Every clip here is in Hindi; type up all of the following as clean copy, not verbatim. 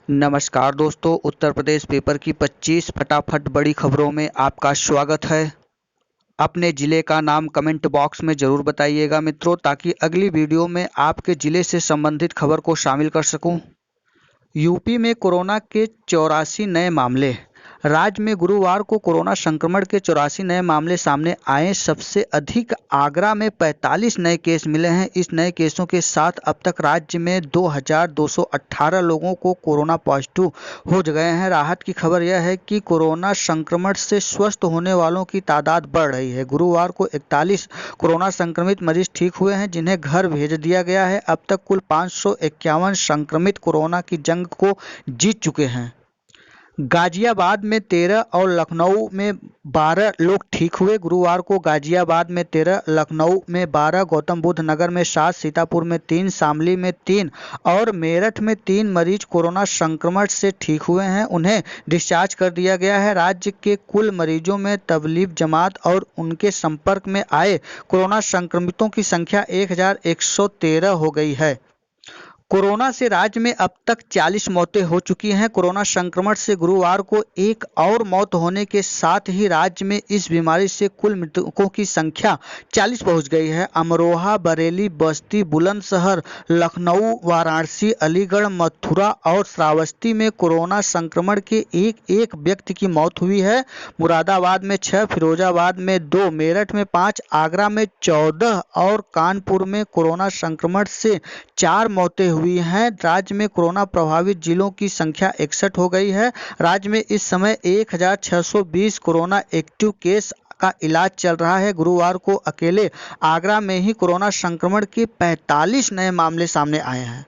नमस्कार दोस्तों, उत्तर प्रदेश पेपर की 25 फटाफट बड़ी खबरों में आपका स्वागत है। अपने ज़िले का नाम कमेंट बॉक्स में ज़रूर बताइएगा मित्रों, ताकि अगली वीडियो में आपके ज़िले से संबंधित खबर को शामिल कर सकूं। यूपी में कोरोना के 84 नए मामले। राज्य में गुरुवार को कोरोना संक्रमण के 84 नए मामले सामने आए। सबसे अधिक आगरा में 45 नए केस मिले हैं। इस नए केसों के साथ अब तक राज्य में 2218 लोगों को कोरोना पॉजिटिव हो गए हैं। राहत की खबर यह है कि कोरोना संक्रमण से स्वस्थ होने वालों की तादाद बढ़ रही है। गुरुवार को 41 कोरोना संक्रमित मरीज ठीक हुए हैं, जिन्हें घर भेज दिया गया है। अब तक कुल 551 संक्रमित कोरोना की जंग को जीत चुके हैं। गाजियाबाद में 13 और लखनऊ में 12 लोग ठीक हुए। गुरुवार को गाजियाबाद में 13, लखनऊ में 12, गौतम बुद्ध नगर में 7, सीतापुर में 3, शामली में 3 और मेरठ में 3 मरीज कोरोना संक्रमण से ठीक हुए हैं। उन्हें डिस्चार्ज कर दिया गया है। राज्य के कुल मरीजों में तबलीग जमात और उनके संपर्क में आए कोरोना संक्रमितों की संख्या 1113 हो गई है। कोरोना से राज्य में अब तक 40 मौतें हो चुकी हैं। कोरोना संक्रमण से गुरुवार को एक और मौत होने के साथ ही राज्य में इस बीमारी से कुल मृतकों की संख्या 40 पहुंच गई है। अमरोहा, बरेली, बस्ती, बुलंदशहर, लखनऊ, वाराणसी, अलीगढ़, मथुरा और श्रावस्ती में कोरोना संक्रमण के एक एक व्यक्ति की मौत हुई है। मुरादाबाद में 6, फिरोजाबाद में 2, मेरठ में 5, आगरा में 14 और कानपुर में कोरोना संक्रमण से 4 मौतें हुई हैं। राज्य में कोरोना प्रभावित जिलों की संख्या 61 हो गई है। राज्य में इस समय 1620 कोरोना एक्टिव केस का इलाज चल रहा है। गुरुवार को अकेले आगरा में ही कोरोना संक्रमण के 45 नए मामले सामने आए हैं।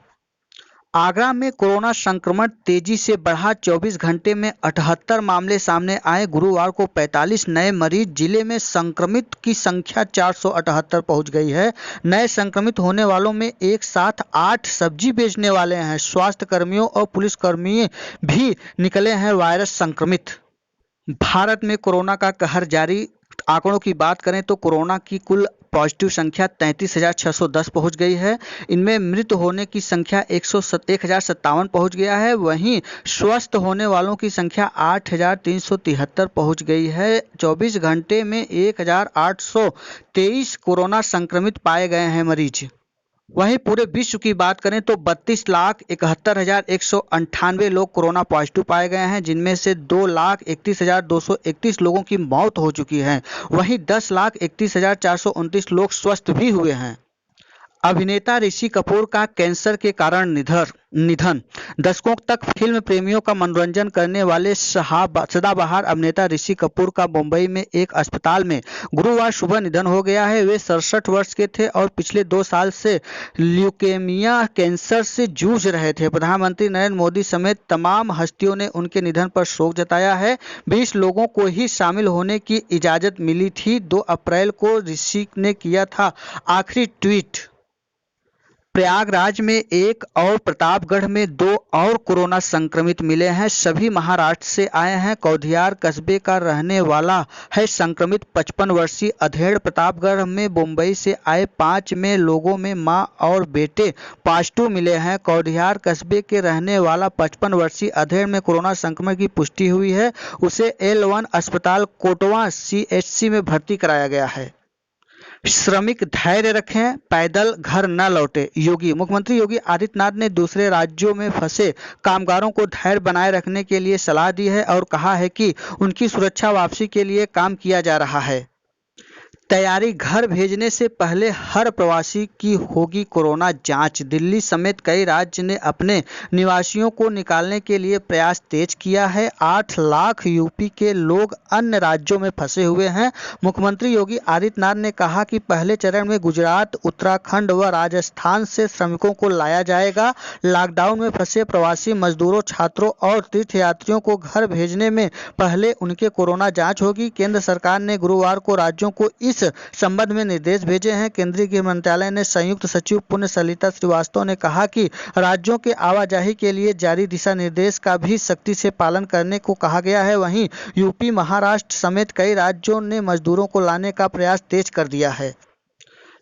आगरा में कोरोना संक्रमण तेजी से बढ़ा। 24 घंटे में 78 मामले सामने आए। गुरुवार को 45 नए मरीज। जिले में संक्रमित की संख्या 478 पहुंच गई है। नए संक्रमित होने वालों में एक साथ 8 सब्जी बेचने वाले हैं। स्वास्थ्य कर्मियों और पुलिसकर्मी भी निकले हैं वायरस संक्रमित। भारत में कोरोना का कहर जारी। आंकड़ों की बात करें तो कोरोना की कुल पॉजिटिव संख्या 33,610 पहुंच गई है। इनमें मृत होने की संख्या 1057 पहुंच गया है। वहीं स्वस्थ होने वालों की संख्या 8,373 पहुंच गई है। 24 घंटे में 1,823 कोरोना संक्रमित पाए गए हैं मरीज। वहीं पूरे विश्व की बात करें तो 32,71,198 लोग कोरोना पॉजिटिव पाए गए हैं, जिनमें से 2,31,231 लोगों की मौत हो चुकी है। वहीं 10,31,429 लोग स्वस्थ भी हुए हैं। अभिनेता ऋषि कपूर का कैंसर के कारण निधन। दशकों तक फिल्म प्रेमियों का मनोरंजन करने वाले सदाबहार अभिनेता ऋषि कपूर का मुंबई में एक अस्पताल में गुरुवार सुबह निधन हो गया है। वे 67 वर्ष के थे और पिछले 2 साल से ल्यूकेमिया कैंसर से जूझ रहे थे। प्रधानमंत्री नरेंद्र मोदी समेत तमाम हस्तियों ने उनके निधन पर शोक जताया है। 20 लोगों को ही शामिल होने की इजाजत मिली थी। 2 अप्रैल को ऋषि ने किया था आखिरी ट्वीट। प्रयागराज में 1 और प्रतापगढ़ में 2 और कोरोना संक्रमित मिले हैं। सभी महाराष्ट्र से आए हैं। कौधियार कस्बे का रहने वाला है संक्रमित 55 वर्षीय अधेड़। प्रतापगढ़ में मुंबई से आए 5 में लोगों में मां और बेटे पॉजिटिव मिले हैं। कौधियार कस्बे के रहने वाला 55 वर्षीय अधेड़ में कोरोना संक्रमण की पुष्टि हुई है। उसे L1 अस्पताल कोटवा CHC में भर्ती कराया गया है। श्रमिक धैर्य रखें, पैदल घर न लौटे। मुख्यमंत्री योगी आदित्यनाथ ने दूसरे राज्यों में फंसे कामगारों को धैर्य बनाए रखने के लिए सलाह दी है और कहा है कि उनकी सुरक्षा वापसी के लिए काम किया जा रहा है। तैयारी। घर भेजने से पहले हर प्रवासी की होगी कोरोना जांच। दिल्ली समेत कई राज्य ने अपने निवासियों को निकालने के लिए प्रयास तेज किया है। 8 लाख यूपी के लोग अन्य राज्यों में फंसे हुए हैं। मुख्यमंत्री योगी आदित्यनाथ ने कहा कि पहले चरण में गुजरात, उत्तराखंड व राजस्थान से श्रमिकों को लाया जाएगा। लॉकडाउन में फंसे प्रवासी मजदूरों, छात्रों और तीर्थयात्रियों को घर भेजने में पहले उनके कोरोना जांच होगी। केंद्र सरकार ने गुरुवार को राज्यों को इस संबंध में निर्देश भेजे हैं। केंद्रीय गृह मंत्रालय ने संयुक्त सचिव पुण्य सलिला श्रीवास्तव ने कहा कि राज्यों के आवाजाही के लिए जारी दिशा निर्देश का भी सख्ती से पालन करने को कहा गया है। वहीं यूपी, महाराष्ट्र समेत कई राज्यों ने मजदूरों को लाने का प्रयास तेज कर दिया है।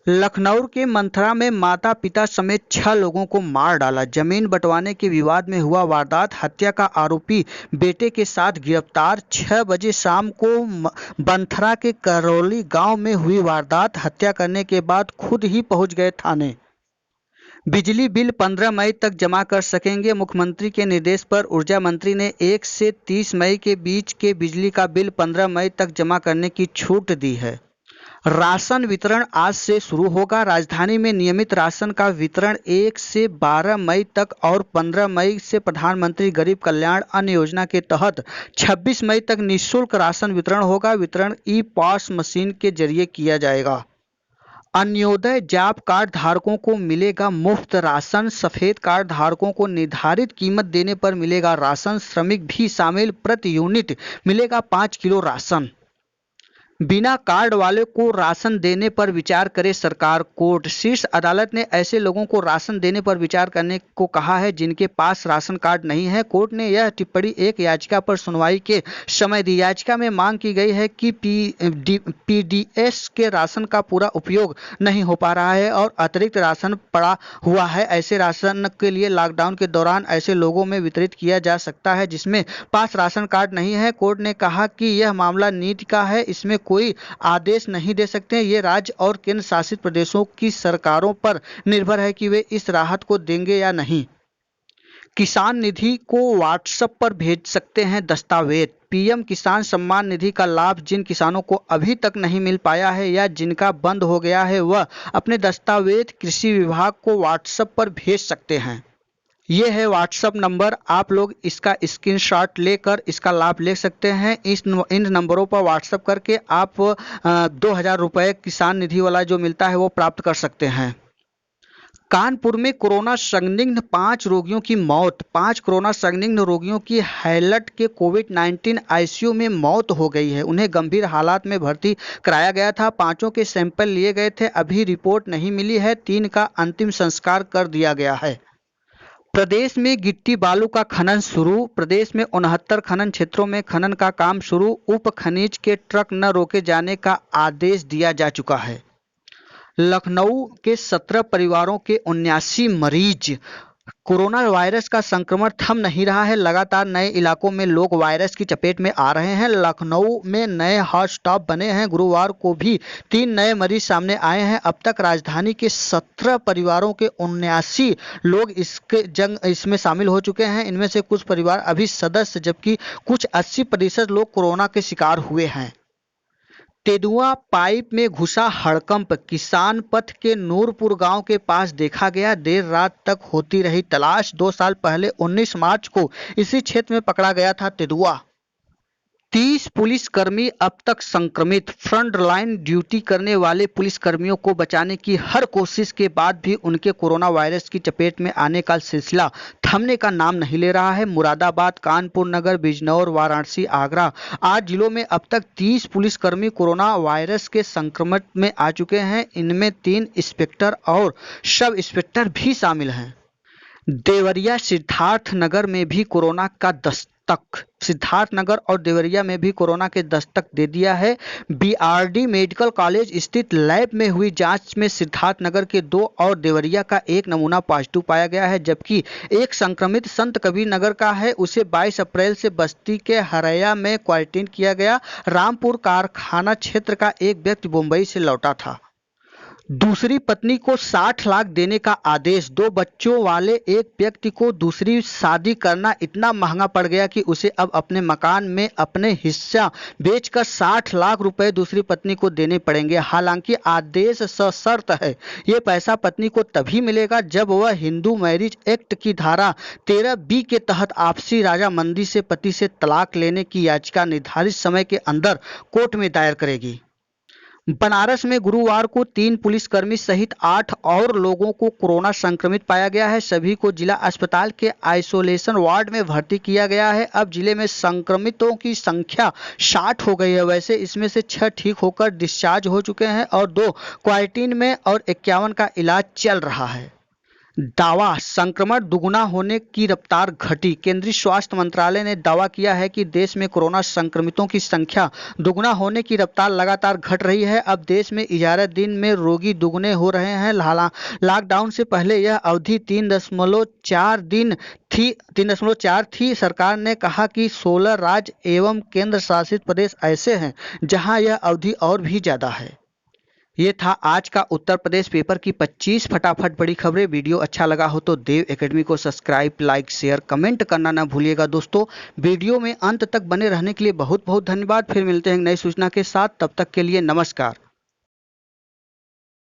लखनऊ के मंथरा में माता पिता समेत 6 लोगों को मार डाला। जमीन बंटवारे के विवाद में हुआ वारदात। हत्या का आरोपी बेटे के साथ गिरफ्तार। 6 बजे शाम को बंथरा के करौली गांव में हुई वारदात। हत्या करने के बाद खुद ही पहुंच गए थाने। बिजली बिल 15 मई तक जमा कर सकेंगे। मुख्यमंत्री के निर्देश पर ऊर्जा मंत्री ने 1 से 30 मई के बीच के बिजली का बिल 15 मई तक जमा करने की छूट दी है। राशन वितरण आज से शुरू होगा। राजधानी में नियमित राशन का वितरण 1 से 12 मई तक और 15 मई से प्रधानमंत्री गरीब कल्याण अन्न योजना के तहत 26 मई तक निःशुल्क राशन वितरण होगा। वितरण ई-पॉस मशीन के जरिए किया जाएगा। अन्योदय जॉब कार्ड धारकों को मिलेगा मुफ्त राशन। सफेद कार्ड धारकों को निर्धारित कीमत देने पर मिलेगा राशन। श्रमिक भी शामिल। प्रति यूनिट मिलेगा 5 किलो राशन। बिना कार्ड वाले को राशन देने पर विचार करे सरकार। कोर्ट शीर्ष अदालत ने ऐसे लोगों को राशन देने पर विचार करने को कहा है जिनके पास राशन कार्ड नहीं है। कोर्ट ने यह टिप्पणी एक याचिका पर सुनवाई के समय दी। याचिका में मांग की गई है कि पीडीएस के राशन का पूरा उपयोग नहीं हो पा रहा है और अतिरिक्त राशन पड़ा हुआ है। ऐसे राशन के लिए लॉकडाउन के दौरान ऐसे लोगों में वितरित किया जा सकता है जिसमें पास राशन कार्ड नहीं है। कोर्ट ने कहा कि यह मामला नीति का है, इसमें कोई आदेश नहीं दे सकते। ये राज्य और केंद्र शासित प्रदेशों की सरकारों पर निर्भर है कि वे इस राहत को देंगे या नहीं। किसान निधि को व्हाट्सएप पर भेज सकते हैं दस्तावेज। पीएम किसान सम्मान निधि का लाभ जिन किसानों को अभी तक नहीं मिल पाया है या जिनका बंद हो गया है वह अपने दस्तावेज कृषि विभाग को व्हाट्सएप पर भेज सकते हैं। ये है व्हाट्सएप नंबर। आप लोग इसका स्क्रीनशॉट लेकर इसका लाभ ले सकते हैं। इन नंबरों पर व्हाट्सएप करके आप 2000 रुपये किसान निधि वाला जो मिलता है वो प्राप्त कर सकते हैं। कानपुर में कोरोना संदिग्ध 5 रोगियों की मौत। 5 कोरोना संदिग्ध रोगियों की हैलट के कोविड-19 आईसीयू में मौत हो गई है। उन्हें गंभीर हालात में भर्ती कराया गया था। 5 के सैंपल लिए गए थे, अभी रिपोर्ट नहीं मिली है। 3 का अंतिम संस्कार कर दिया गया है। प्रदेश में गिट्टी बालू का खनन शुरू। प्रदेश में 69 खनन क्षेत्रों में खनन का काम शुरू। उप खनिज के ट्रक न रोके जाने का आदेश दिया जा चुका है। लखनऊ के 17 परिवारों के 79 मरीज। कोरोना वायरस का संक्रमण थम नहीं रहा है। लगातार नए इलाकों में लोग वायरस की चपेट में आ रहे हैं। लखनऊ में नए हॉटस्पॉट बने हैं। गुरुवार को भी 3 नए मरीज सामने आए हैं। अब तक राजधानी के 17 परिवारों के 79 लोग इसमें शामिल हो चुके हैं। इनमें से कुछ परिवार अभी सदस्य जबकि कुछ 80% लोग कोरोना के शिकार हुए हैं। तेंदुआ पाइप में घुसा हड़कंप। किसान पथ के नूरपुर गांव के पास देखा गया। देर रात तक होती रही तलाश। 2 साल पहले 19 मार्च को इसी क्षेत्र में पकड़ा गया था तेंदुआ। 30 पुलिसकर्मी अब तक संक्रमित। फ्रंट लाइन ड्यूटी करने वाले पुलिसकर्मियों को बचाने की हर कोशिश के बाद भी उनके कोरोना वायरस की चपेट में आने का सिलसिला थमने का नाम नहीं ले रहा है। मुरादाबाद, कानपुर नगर, बिजनौर, वाराणसी, आगरा 8 जिलों में अब तक 30 पुलिसकर्मी कोरोना वायरस के संक्रमण में आ चुके हैं। इनमें 3 इंस्पेक्टर और सब इंस्पेक्टर भी शामिल हैं। देवरिया सिद्धार्थ नगर में भी कोरोना का दस्तक। सिद्धार्थ नगर और देवरिया में भी कोरोना के दस्तक दे दिया है। बीआरडी मेडिकल कॉलेज स्थित लैब में हुई जांच में सिद्धार्थ नगर के 2 और देवरिया का 1 नमूना पॉजिटिव पाया गया है, जबकि एक संक्रमित संत कबीर नगर का है। उसे 22 अप्रैल से बस्ती के हरैया में क्वारंटीन किया गया। रामपुर कारखाना क्षेत्र का एक व्यक्ति मुंबई से लौटा था। दूसरी पत्नी को 60 लाख देने का आदेश। 2 बच्चों वाले एक व्यक्ति को दूसरी शादी करना इतना महंगा पड़ गया कि उसे अब अपने मकान में अपने हिस्सा बेचकर 60 लाख रुपए दूसरी पत्नी को देने पड़ेंगे। हालांकि आदेश सशर्त है। ये पैसा पत्नी को तभी मिलेगा जब वह हिंदू मैरिज एक्ट की धारा 13B के तहत आपसी राजामंदी से पति से तलाक लेने की याचिका निर्धारित समय के अंदर कोर्ट में दायर करेगी। बनारस में गुरुवार को 3 पुलिसकर्मी सहित 8 और लोगों को कोरोना संक्रमित पाया गया है। सभी को जिला अस्पताल के आइसोलेशन वार्ड में भर्ती किया गया है। अब जिले में संक्रमितों की संख्या 60 हो गई है। वैसे इसमें से 6 ठीक होकर डिस्चार्ज हो चुके हैं और 2 क्वारंटीन में और 51 का इलाज चल रहा है। दावा, संक्रमण दुगुना होने की रफ्तार घटी। केंद्रीय स्वास्थ्य मंत्रालय ने दावा किया है कि देश में कोरोना संक्रमितों की संख्या दुगुना होने की रफ्तार लगातार घट रही है। अब देश में 11 दिन में रोगी दुगने हो रहे हैं। लॉकडाउन से पहले यह अवधि 3.4 थी। सरकार ने कहा कि 16 राज्य एवं केंद्र शासित प्रदेश ऐसे हैं जहां यह अवधि और भी ज्यादा है। ये था आज का उत्तर प्रदेश पेपर की 25 फटाफट बड़ी खबरें। वीडियो अच्छा लगा हो तो देव एकेडमी को सब्सक्राइब, लाइक, शेयर, कमेंट करना ना भूलिएगा दोस्तों। वीडियो में अंत तक बने रहने के लिए बहुत बहुत धन्यवाद। फिर मिलते हैं नई सूचना के साथ, तब तक के लिए नमस्कार।